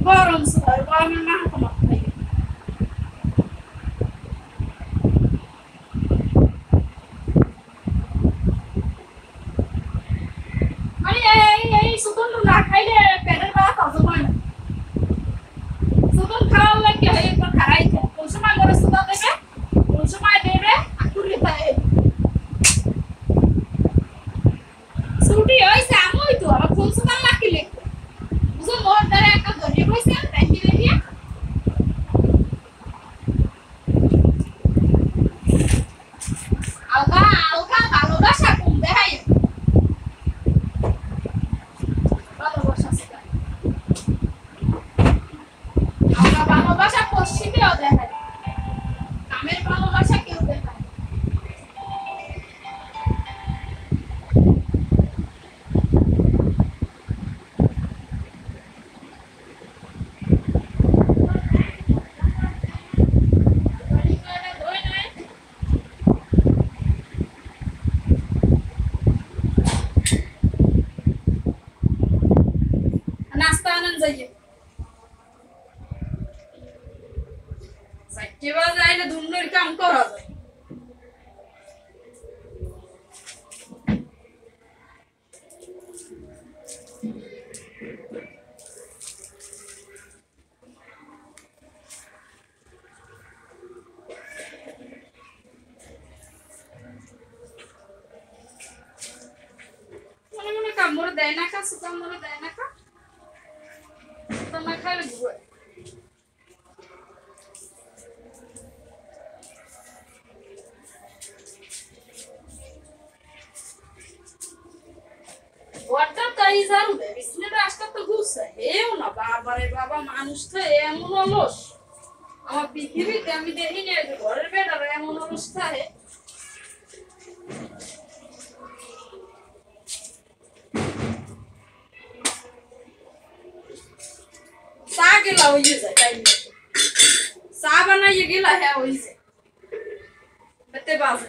গরম স্যার গরমের না কমা মানে এই সুতন না খাইলে পেটের ব্যথা হজম হয় না সুতন খাওয়ার লাগে এই তো খারাই খায় কোন সময় করে সুতন দেবে কোন সময় দেবে আকুরি খায় ছুটি হইছে আমই তো আর কোন সুতন লাগিলে বুঝো মোর দ্বারা একটা ধরে হইছে তাই দিলে দিয়ে আলগা আলগা ভালোবাসা কম দেখাই ভালোবাসা সেটা আলগা ভালোবাসা পশ্চিমেও দেখায় কামের ভালোবাসা কেউ দেখায় नाश्ता आनंद जाइए साइके बाज आइले धुन्नोर काम करा যায় মনে মনে কাম মোর দেয় না কা সুকাম মোর দেয় না কা তো না খাইলে ঘুরে ওয়াটা তাই জারু দে বিসমিল্লাহ আসটা তো গুছে হেও না বাবারে বাবা মানুষ তো এমন অলস আমার পৃথিবীতে আমি দেখি না যে ঘরের বেটারা এমন অলস থাকে চা গেলা হয়ে যায় টাইম মতো চা বানাইয়ে গেলা হ্যাঁ হয়েছে বেতে বাজে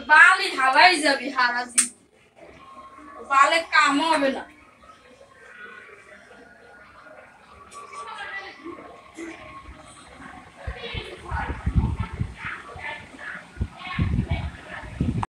বালি হালাই যাবি হারাজি বালে কাম হবে না